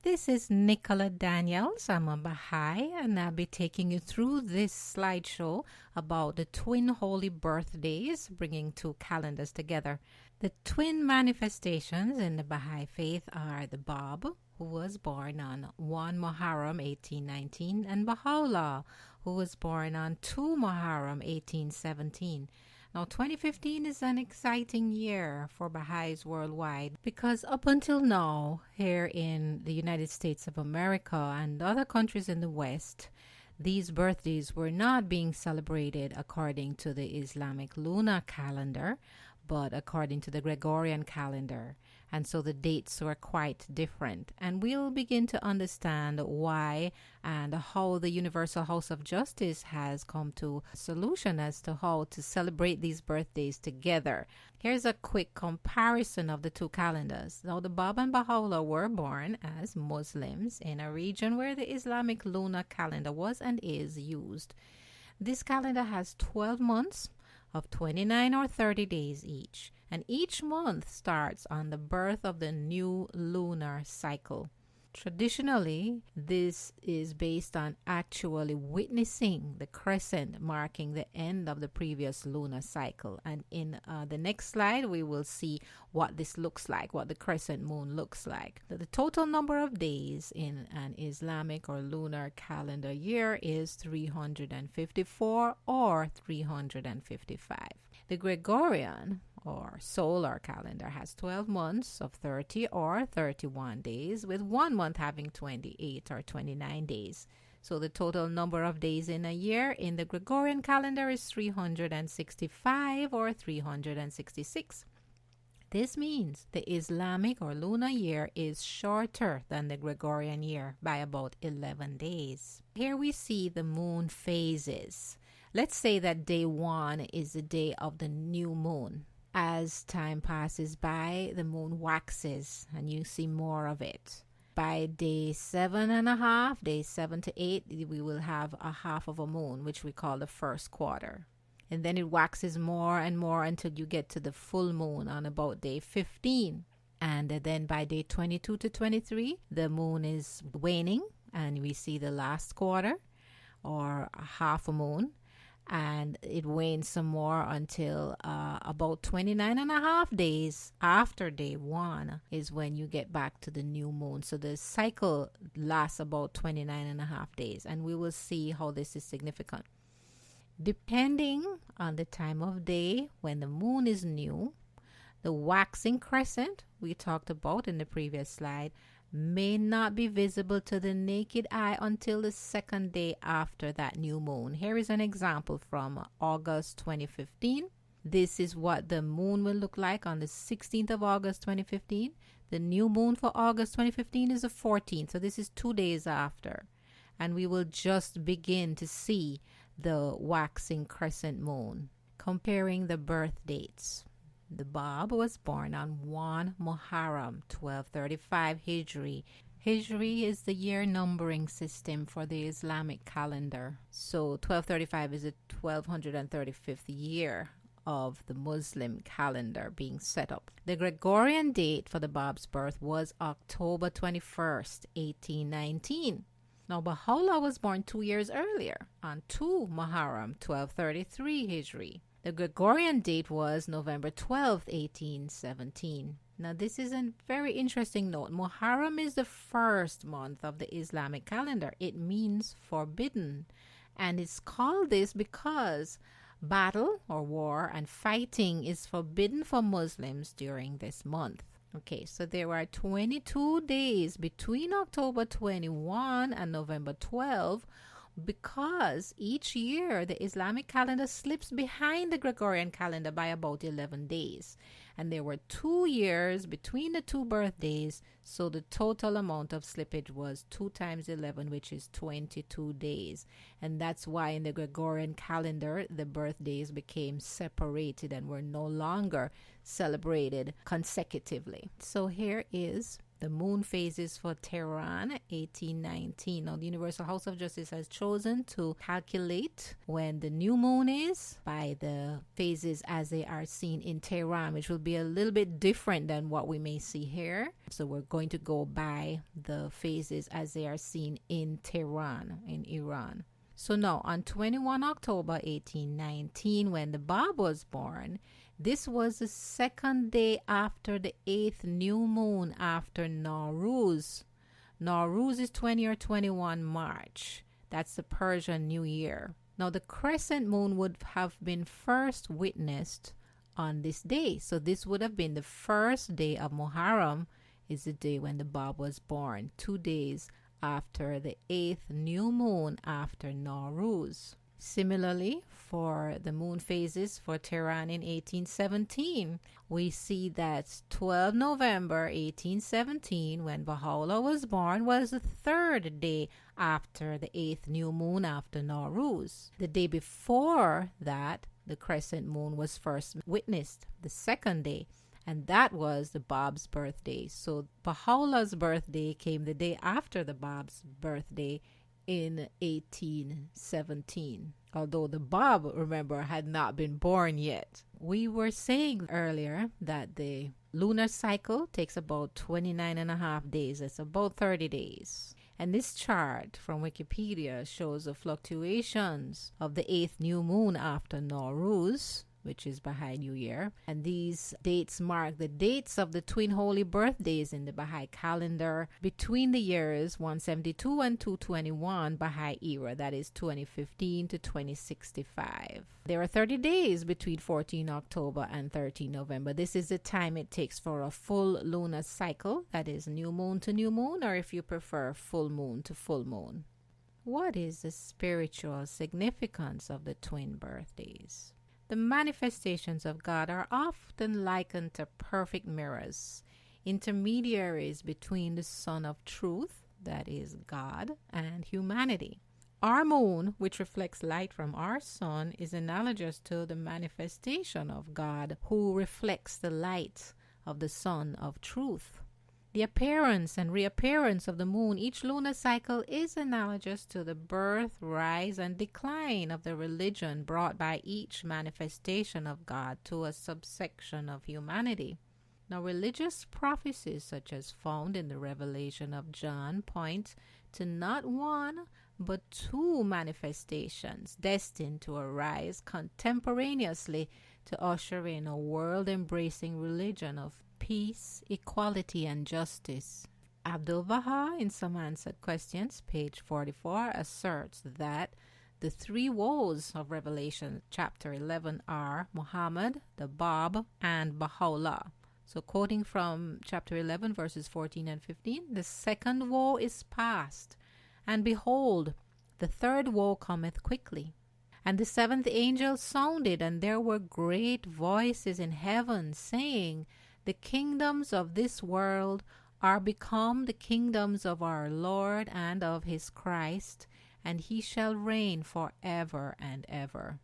This is Nicola Daniels. I'm a Baha'i, and I'll be taking you through this slideshow about the twin holy birthdays, bringing two calendars together. The twin manifestations in the Baha'i faith are the Bab, who was born on 1 Muharram 1819, and Baha'u'llah, who was born on 2 Muharram 1817. Now, 2015 is an exciting year for Baha'is worldwide because up until now, here in the United States of America and other countries in the West, these birthdays were not being celebrated according to the Islamic Lunar calendar, but according to the Gregorian calendar. And so the dates were quite different. And we'll begin to understand why and how the Universal House of Justice has come to a solution as to how to celebrate these birthdays together. Here's a quick comparison of the two calendars. Now, the Bab and Baha'u'llah were born as Muslims in a region where the Islamic Lunar calendar was and is used. This calendar has 12 months of 29 or 30 days each, and each month starts on the birth of the new lunar cycle. Traditionally, this is based on actually witnessing the crescent marking the end of the previous lunar cycle. And in the next slide, we will see what this looks like, what the crescent moon looks like. The total number of days in an Islamic or lunar calendar year is 354 or 355. The Gregorian or solar calendar has 12 months of 30 or 31 days, with 1 month having 28 or 29 days. So the total number of days in a year in the Gregorian calendar is 365 or 366. This means the Islamic or lunar year is shorter than the Gregorian year by about 11 days. Here we see the moon phases. Let's say that day 1 is the day of the new moon. As time passes by, the moon waxes and you see more of it. By day 7.5, day 7 to 8, we will have a half of a moon, which we call the first quarter. And then it waxes more and more until you get to the full moon on about day 15. And then by day 22 to 23, the moon is waning and we see the last quarter or a half a moon. And it wanes some more until about 29.5 days after day 1 is when you get back to the new moon. So the cycle lasts about 29.5 days, and we will see how this is significant. Depending on the time of day when the moon is new, the waxing crescent we talked about in the previous slide may not be visible to the naked eye until the second day after that new moon. Here is an example from August 2015. This is what the moon will look like on the 16th of August 2015. The new moon for August 2015 is the 14th, so this is 2 days after. And we will just begin to see the waxing crescent moon. Comparing the birth dates. The Bab was born on 1 Muharram 1235 Hijri. Hijri is the year numbering system for the Islamic calendar. So 1235 is the 1235th year of the Muslim calendar being set up. The Gregorian date for the Bab's birth was October 21st, 1819. Now, Baha'u'llah was born 2 years earlier on 2 Muharram 1233 Hijri. The Gregorian date was November 12, 1817. Now, this is a very interesting note. Muharram is the first month of the Islamic calendar. It means forbidden. And it's called this because battle or war and fighting is forbidden for Muslims during this month. Okay, so there are 22 days between October 21 and November 12 because each year the Islamic calendar slips behind the Gregorian calendar by about 11 days. And there were 2 years between the two birthdays, so the total amount of slippage was 2 times 11, which is 22 days. And that's why in the Gregorian calendar, the birthdays became separated and were no longer celebrated consecutively. So here is the moon phases for Tehran, 1819. Now, the Universal House of Justice has chosen to calculate when the new moon is by the phases as they are seen in Tehran, which will be a little bit different than what we may see here. So we're going to go by the phases as they are seen in Tehran, in Iran. So now, on 21 October 1819, when the Bab was born, this was the second day after the 8th new moon after Nowruz. Nowruz is 20 or 21 March. That's the Persian New Year. Now, the crescent moon would have been first witnessed on this day. So this would have been the first day of Muharram, is the day when the Bab was born, 2 days after the 8th new moon after Nowruz. Similarly, for the moon phases for Tehran in 1817, we see that 12 November 1817, when Baha'u'llah was born, was the third day after the 8th new moon after Nowruz. The day before that, the crescent moon was first witnessed, the second day, and that was the Bab's birthday. So Baha'u'llah's birthday came the day after the Bab's birthday in 1817, although the Bab, remember, had not been born yet. We were saying earlier that the lunar cycle takes about 29 and a half days. It's about 30 days. And this chart from Wikipedia shows the fluctuations of the 8th new moon after Nowruz, which is Baha'i New Year. And these dates mark the dates of the twin holy birthdays in the Baha'i calendar between the years 172 and 221 Baha'i era, that is 2015 to 2065. There are 30 days between 14 October and 13 November. This is the time it takes for a full lunar cycle, that is new moon to new moon, or if you prefer, full moon to full moon. What is the spiritual significance of the twin birthdays? The manifestations of God are often likened to perfect mirrors, intermediaries between the Sun of Truth, that is God, and humanity. Our moon, which reflects light from our sun, is analogous to the manifestation of God, who reflects the light of the Sun of Truth. The appearance and reappearance of the moon each lunar cycle is analogous to the birth, rise, and decline of the religion brought by each manifestation of God to a subsection of humanity. Now, religious prophecies such as found in the Revelation of John point to not one, but two manifestations destined to arise contemporaneously to usher in a world-embracing religion of peace, equality, and justice. Abdu'l-Baha, in Some Answered Questions, page 44, asserts that the three woes of Revelation chapter 11 are Muhammad, the Bab, and Baha'u'llah. So quoting from chapter 11, verses 14 and 15, the second woe is past, and behold, the third woe cometh quickly. And the seventh angel sounded, and there were great voices in heaven, saying, the kingdoms of this world are become the kingdoms of our Lord and of his Christ, and he shall reign forever and ever.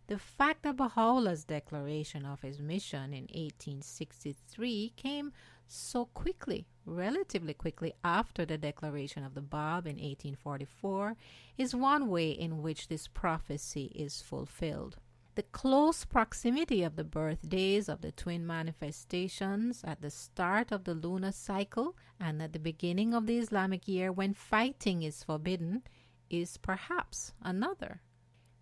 The fact of Baha'u'llah's declaration of his mission in 1863 came so quickly, relatively quickly after the declaration of the Bab in 1844, is one way in which this prophecy is fulfilled. The close proximity of the birthdays of the twin manifestations at the start of the lunar cycle and at the beginning of the Islamic year when fighting is forbidden is perhaps another.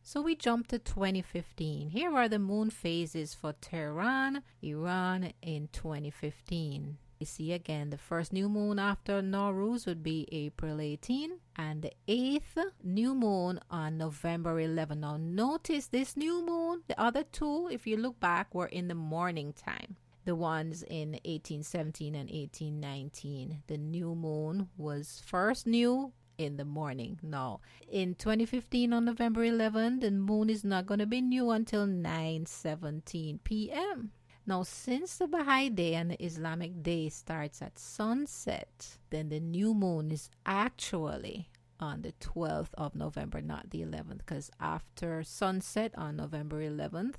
So we jump to 2015. Here are the moon phases for Tehran, Iran in 2015. We see again the first new moon after Nowruz would be April 18 and the 8th new moon on November 11. Now notice this new moon, the other two, if you look back, were in the morning time. The ones in 1817 and 1819. The new moon was first new in the morning. Now, in 2015 on November 11, the moon is not going to be new until 9:17 p.m. Now, since the Baha'i day and the Islamic day starts at sunset, then the new moon is actually on the 12th of November, not the 11th, because after sunset on November 11th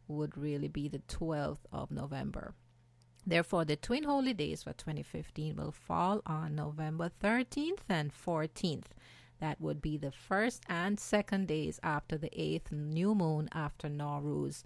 would really be the 12th of November. Therefore, the twin holy days for 2015 will fall on November 13th and 14th. That would be the first and second days after the 8th new moon after Nowruz.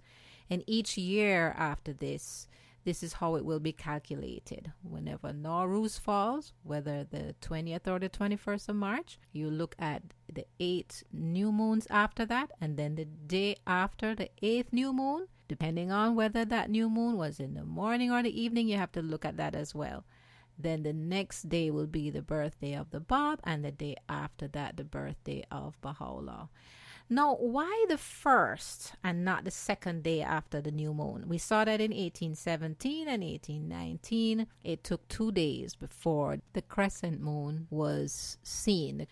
And each year after this is how it will be calculated. Whenever Nowruz falls, whether the 20th or the 21st of March, you look at the 8 new moons after that, and then the day after the 8th new moon, depending on whether that new moon was in the morning or the evening, you have to look at that as well. Then the next day will be the birthday of the Bab, and the day after that, the birthday of Baha'u'llah. Now, why the first and not the second day after the new moon? We saw that in 1817 and 1819. It took 2 days before the crescent moon was seen.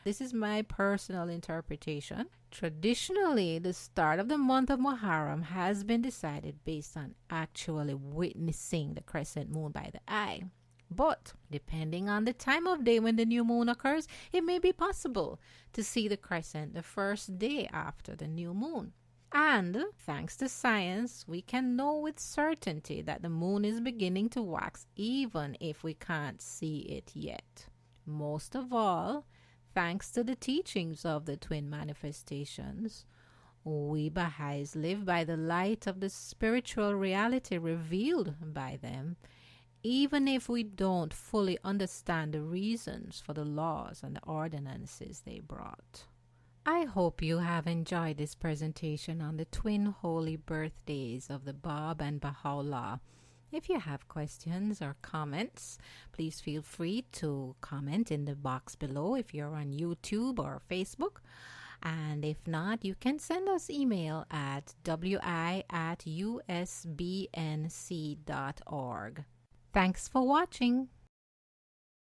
This is my personal interpretation. Traditionally, the start of the month of Muharram has been decided based on actually witnessing the crescent moon by the eye. But depending on the time of day when the new moon occurs, it may be possible to see the crescent the first day after the new moon. And thanks to science, we can know with certainty that the moon is beginning to wax even if we can't see it yet. Most of all, thanks to the teachings of the twin manifestations, we Baha'is live by the light of the spiritual reality revealed by them, even if we don't fully understand the reasons for the laws and the ordinances they brought. I hope you have enjoyed this presentation on the twin holy birthdays of the Bab and Baha'u'llah. If you have questions or comments, please feel free to comment in the box below if you're on YouTube or Facebook. And if not, you can send us email at wi@usbnc.org. Thanks for watching.